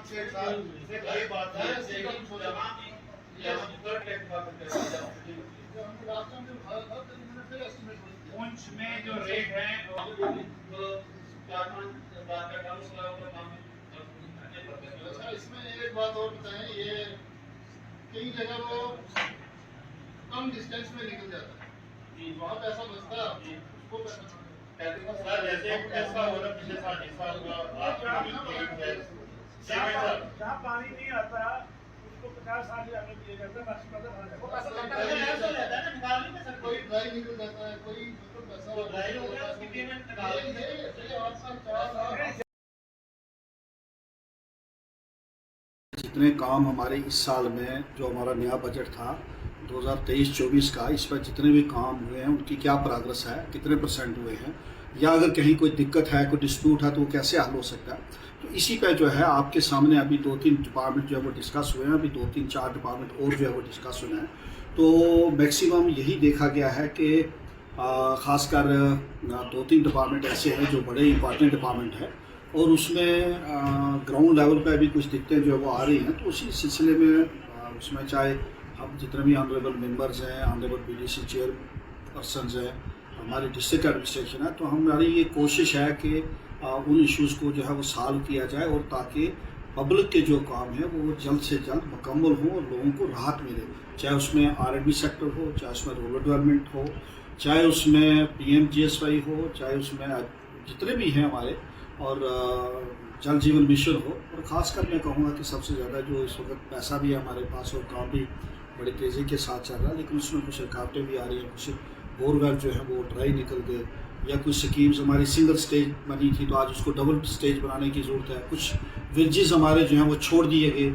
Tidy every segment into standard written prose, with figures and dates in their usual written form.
5 6 साल से कई बात है सेकंड जमा ये हम थर्ड टेक बात करते हैं जो हम लास्ट टाइम जो भारत था तो इन्होंने फिर एस्टिमेट पहुंच में जो रेट है वो 4-5 बात का काम उसका काम अच्छा। इसमें एक बात और बताएं, ये कई जगह वो कम डिस्टेंस में निकल जाता है, वहाँ पैसा बचता है, उसको पैसा सर जैसे ऐसा हो रहा पिछले 7 साल का जहाँ पानी नहीं आता उसको 50 साल आगे दिया जाता है, वो पैसा लगता है ना निकालने में सर कोई ड्राई निकल जाता है, कोई मतलब पैसा ड्राई हो गया उसकी पेमेंट निकाल लेंगे 8 साल 4 साल। जितने काम हमारे इस साल में जो हमारा नया बजट था 2023-24 का, इस पर जितने भी काम हुए हैं उनकी क्या प्रोग्रेस है, कितने % हुए हैं, या अगर कहीं कोई दिक्कत है, कोई डिस्प्यूट है तो वो कैसे हल हो सकता है। तो इसी पे जो है आपके सामने अभी 2-3 डिपार्टमेंट जो है वो डिस्कस हुए हैं, अभी 2-3-4 डिपार्टमेंट और जो है वो डिस्कस हुए हैं। तो मैक्सिमम यही देखा गया है कि ख़ासकर 2-3 डिपार्टमेंट ऐसे हैं जो बड़े इंपॉर्टेंट डिपार्टमेंट हैं और उसमें ग्राउंड लेवल पे भी कुछ दिक्कतें जो है वो आ रही हैं। तो उसी सिलसिले में उसमें चाहे हम जितने भी ऑनरेबल मेंबर्स हैं, ऑनरेबल बीडीसी चेयरपर्सन्स हैं, हमारे डिस्ट्रिक्ट एडमिनिस्ट्रेशन है, तो हमारी ये कोशिश है कि उन इश्यूज़ को जो है वो सॉल्व किया जाए और ताकि पब्लिक के जो काम है वो जल्द से जल्द मुकम्मल हो और लोगों को राहत मिले, चाहे उसमें R&D सेक्टर हो, चाहे उसमें रूरल डेवलपमेंट हो, चाहे उसमें PMGSY हो, चाहे उसमें जितने भी हैं हमारे, और जल जीवन मिशन हो। और ख़ासकर मैं कहूँगा कि सबसे ज़्यादा जो इस वक्त पैसा भी है हमारे पास और काम भी बड़ी तेज़ी के साथ चल रहा है, लेकिन उसमें कुछ रुकावटें भी आ रही हैं, कुछ बोरवेल जो है वो ड्राई निकल गए, या कुछ स्कीम्स हमारी सिंगल स्टेज बनी थी तो आज उसको डबल स्टेज बनाने की ज़रूरत है, कुछ विलेजेस हमारे जो हैं वो छोड़ दिए गए,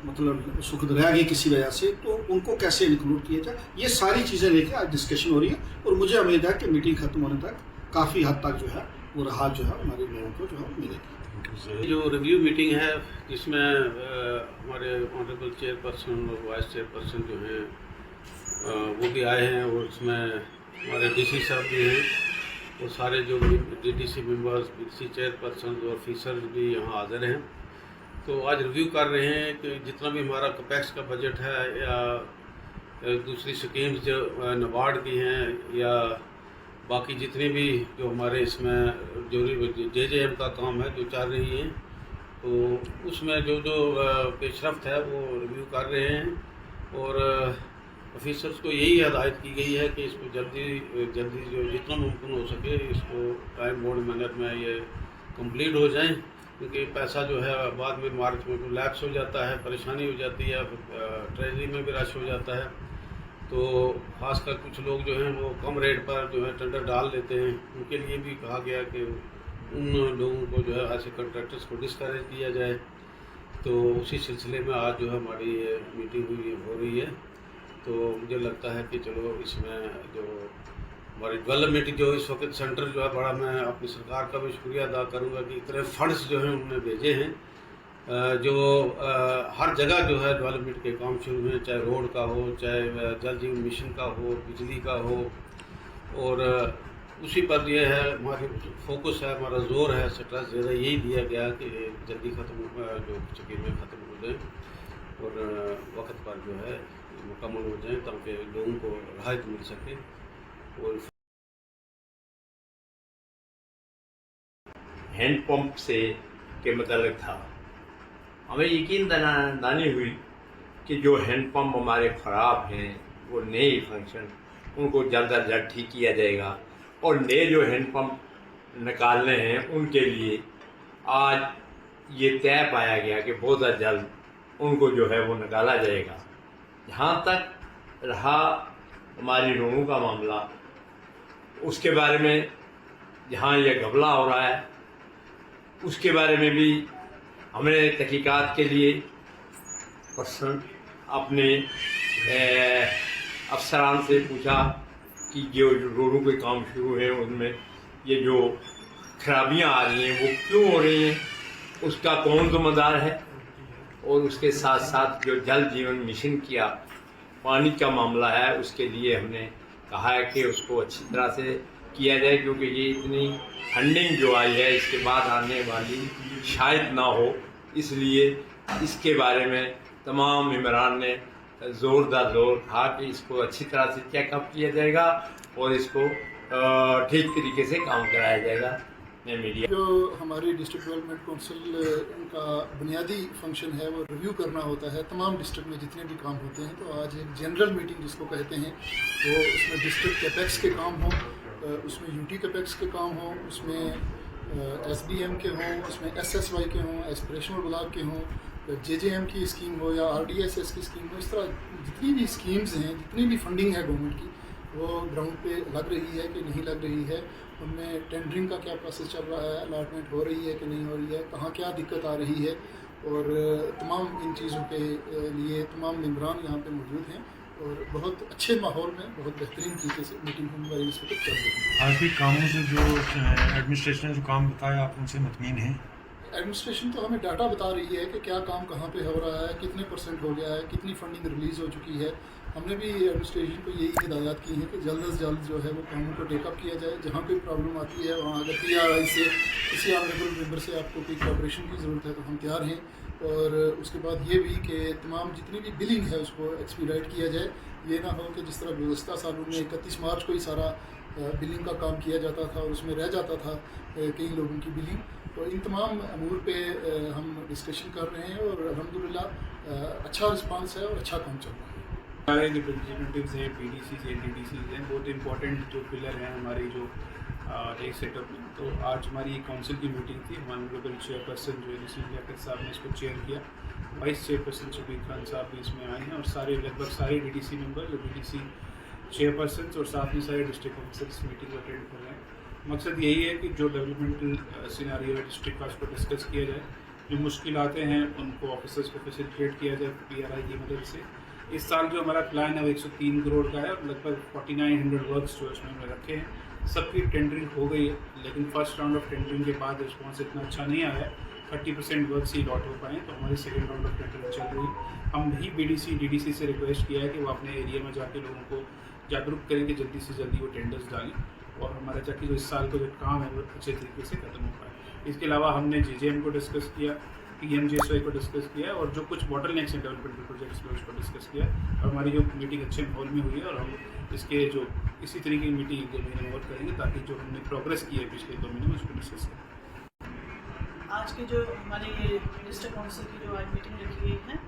मतलब उस वक्त रह गए किसी वजह से, तो उनको कैसे इंक्लूड किया जाए, ये सारी चीज़ें लेके आज डिस्कशन हो रही है। और मुझे उम्मीद है कि मीटिंग ख़त्म होने तक काफ़ी हद तक जो है वो राहत जो है हमारे लोगों को जो है मिलेगी। जो रिव्यू मीटिंग है जिसमें हमारे ऑनरेबल चेयरपर्सन और वाइस चेयरपर्सन जो हैं वो भी आए हैं, और इसमें हमारे डीसी साहब भी हैं और सारे जो डीटीसी मेंबर्स, डीसी चेयरपर्सन और ऑफिसर्स भी यहाँ हाजिर हैं। तो आज रिव्यू कर रहे हैं कि जितना भी हमारा कैपेक्स का बजट है या दूसरी स्कीम्स जो नाबार्ड की हैं या बाकी जितने भी जो हमारे इसमें जो JJM का काम है जो चल रही है, तो उसमें जो पेशरफ्त है वो रिव्यू कर रहे हैं। और ऑफिसर्स को यही हिदायत की गई है कि इसको जल्दी जो जितना मुमकिन हो सके इसको टाइम बाउंड मैनर में ये कंप्लीट हो जाए, क्योंकि पैसा जो है बाद में मार्च में लैप्स हो जाता है, परेशानी हो जाती है, ट्रेजरी में भी रश हो जाता है। तो खासकर कुछ लोग जो हैं वो कम रेट पर जो है टेंडर डाल लेते हैं, उनके लिए भी कहा गया कि उन लोगों को जो है ऐसे कॉन्ट्रैक्टर्स को डिस्करेज किया जाए। तो उसी सिलसिले में आज जो है हमारी ये मीटिंग हो रही है। तो मुझे लगता है कि चलो इसमें जो हमारी डेवलपमेंट जो इस वक्त सेंटर जो है बड़ा, मैं अपनी सरकार का भी शुक्रिया अदा करूँगा कि इतने फंड्स जो हैं उन्होंने भेजे हैं, जो हर जगह जो है डेवलपमेंट के काम शुरू हैं, चाहे रोड का हो, चाहे जल जीवन मिशन का हो, बिजली का हो। और उसी पर ये है हमारी फोकस है, हमारा जोर है, स्ट्रेस ज़्यादा यही दिया गया कि जल्दी ख़त्म जो स्कीमें ख़त्म हो जाएँ और वक्त पर जो है मुकम्मल हो जाएँ ताकि लोगों को राहत मिल सके। और हैंडपम्प से के मतलब था, हमें यकीन दानी हुई कि जो हैंडपम्प हमारे ख़राब हैं वो नए फंक्शन उनको जल्द अज जल्द ठीक किया जाएगा, और नए जो हैंडपम्प निकालने हैं उनके लिए आज ये तय पाया गया कि बहुत जल्द उनको जो है वो निकाला जाएगा। जहाँ तक रहा हमारी रोडों का मामला, उसके बारे में जहाँ यह घपला हो रहा है उसके बारे में भी हमने तहकीकात के लिए पर्सन अपने अफसरान से पूछा कि जो रोडों के काम शुरू हैं उनमें ये जो खराबियां आ रही हैं वो क्यों हो रही हैं, उसका कौन ज़िम्मेदार है। और उसके साथ साथ जो जल जीवन मिशन किया पानी का मामला है उसके लिए हमने कहा है कि उसको अच्छी तरह से किया जाए, क्योंकि ये इतनी फंडिंग जो आई है इसके बाद आने वाली शायद ना हो, इसलिए इसके बारे में तमाम मेंबरान ने ज़ोरदार जोर कहा कि इसको अच्छी तरह से चेकअप किया जाएगा और इसको ठीक तरीके से काम कराया जाएगा। मैं मीडिया जो हमारी डिस्ट्रिक्ट डेवलपमेंट काउंसिल का बुनियादी फंक्शन है वो रिव्यू करना होता है तमाम डिस्ट्रिक्ट में जितने भी काम होते हैं। तो आज एक जनरल मीटिंग जिसको कहते हैं, तो उसमें डिस्ट्रिक्ट कैपेक्स के काम हों, उसमें यूटी कैपेक्स के काम हों, उसमें SBM के हों, उसमें SSY के हों, एस्पिरेशनल ब्लॉक के हों, JJM की स्कीम हो या RDSS की स्कीम हो। इस तरह जितनी भी स्कीम्स हैं, जितनी भी फंडिंग है गवर्नमेंट की, वो ग्राउंड पे लग रही है कि नहीं लग रही है, उनमें टेंडरिंग का क्या प्रोसेस चल रहा है, अलॉटमेंट हो रही है कि नहीं हो रही है, कहाँ क्या दिक्कत आ रही है। और तमाम इन चीज़ों के लिए तमाम मेंबरान यहाँ पे मौजूद हैं और बहुत अच्छे माहौल में बहुत बेहतरीन तरीके से मीटिंग होने वाली इस वक्त चल रही है। आज भी कामों से जो एडमिनिस्ट्रेशन ने जो काम बताया आप उनसे मुतमीन हैं? एडमिनिस्ट्रेशन तो हमें डाटा बता रही है कि क्या काम कहाँ पे हो रहा है, कितने % हो गया है, कितनी फंडिंग रिलीज़ हो चुकी है। हमने भी एडमिनिस्ट्रेशन को यही हिदायत की है कि जल्द से जल्द जो है वो कामों को टेकअप किया जाए। जहाँ कोई प्रॉब्लम आती है वहाँ अगर PRI से किसी ऑनरेबल मेंबर से आपको कोई कोऑपरेशन की ज़रूरत है तो हम तैयार हैं। और उसके बाद ये भी कि तमाम जितनी भी बिलिंग है उसको एक्सपीडाइट किया जाए। ये ना हो कि जिस तरह गुज़श्ता सालों में 31 मार्च को ही सारा बिलिंग का काम किया जाता था और उसमें रह जाता था कई लोगों की बिलिंग। तो इन तमाम अमूर पे हम डिस्कशन कर रहे हैं और अल्हम्दुलिल्लाह अच्छा रिस्पांस है और अच्छा काम चल रहा है। हमारे रिप्रेजेंटेटिव्स हैं, PDCs हैं, DDCs हैं, बहुत इंपॉर्टेंट जो पिलर हैं हमारी जो एक सेटअप में। तो आज हमारी एक काउंसिल की मीटिंग थी। हमारे ऑनरेबल चेयरपर्सन जो नसीम लियाकत साहब ने इसको चेयर किया, वाइस चेयरपर्सन शबीर खान साहब भी इसमें आए हैं और सारे लगभग सारे DDC मेंबर जो DDC चेयरपर्सन और साथ में सारे डिस्ट्रिक्ट ऑफिसर्स मीटिंग अटेंड कर रहे हैं। मकसद यही है कि जो डेवलपमेंटल सिनेरियो है डिस्ट्रिक्ट का उसको डिस्कस किया जाए, जो मुश्किलातें हैं उनको ऑफिसर्स को फैसिलिटेट किया जाए PRI की मदद से। इस साल जो हमारा प्लान है वो 103 करोड़ का है और लगभग 4900 वर्क्स जो उसमें हमने रखे हैं। सबकी टेंडरिंग हो गई है, लेकिन फर्स्ट राउंड ऑफ टेंडरिंग के बाद रिस्पॉन्स इतना अच्छा नहीं आया है। 30% वर्क्स ही लॉट हो पाए, तो हमारी सेकेंड राउंड ऑफ टेंडरिंग चल रही है। हम भी BDC DDC से रिक्वेस्ट किया है कि वो अपने एरिया में जाके लोगों को जागरूक करें कि जल्दी से जल्दी वो टेंडर्स डालें और हमारा ताकि जो इस साल का जो काम है वो अच्छे तरीके से ख़त्म हो पाए। इसके अलावा हमने JJM को डिस्कस किया, PMGSY को डिस्कस किया और जो कुछ बॉटलनेक्स हैं डेवलपमेंटल प्रोजेक्ट्स में उसको डिस्कस किया। और हमारी जो मीटिंग अच्छे माहौल में हुई है और हम इसके जो इसी तरीके की मीटिंग 2 महीने और करेंगे ताकि जो हमने प्रोग्रेस की है पिछले 2 महीने में उसको डिस्कस करें। आज की जो हमारी डिस्ट्रिक्ट काउंसिल की जो आज मीटिंग रखी गई है,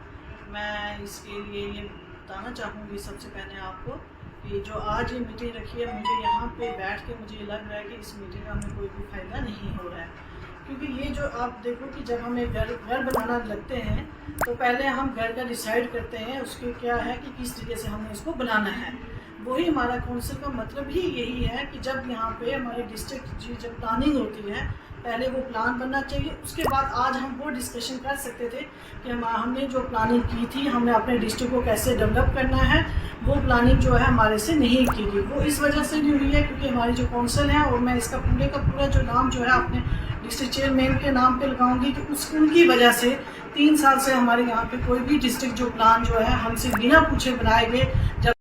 मैं इसके लिए ये बताना चाहूँगी सबसे पहले आपको कि जो आज ये मीटिंग रखी है, मुझे यहाँ पे बैठ के मुझे लग रहा है कि इस मीटिंग का हमें कोई भी फ़ायदा नहीं हो रहा है। क्योंकि ये जो आप देखो कि जब हमें घर बनाना लगते हैं तो पहले हम घर का डिसाइड करते हैं उसके क्या है कि किस तरीके से हमें इसको बनाना है। वही हमारा काउंसिल का मतलब ही यही है कि जब यहाँ पे हमारी डिस्ट्रिक्ट की जब प्लानिंग होती है, पहले वो प्लान बनना चाहिए, उसके बाद आज हम वो डिस्कशन कर सकते थे कि हमने जो प्लानिंग की थी, हमने अपने डिस्ट्रिक्ट को कैसे डेवलप करना है, वो प्लानिंग जो है हमारे से नहीं की गई। वो इस वजह से नहीं हुई है क्योंकि हमारी जो काउंसिल है, और मैं इसका पूरे का पूरा जो नाम जो है अपने डिस्ट्रिक्ट चेयरमैन के नाम पे लगाऊंगी कि उनकी वजह से 3 साल से हमारे यहाँ पे कोई भी डिस्ट्रिक्ट जो प्लान जो है हमसे बिना पूछे बनाए गए। जब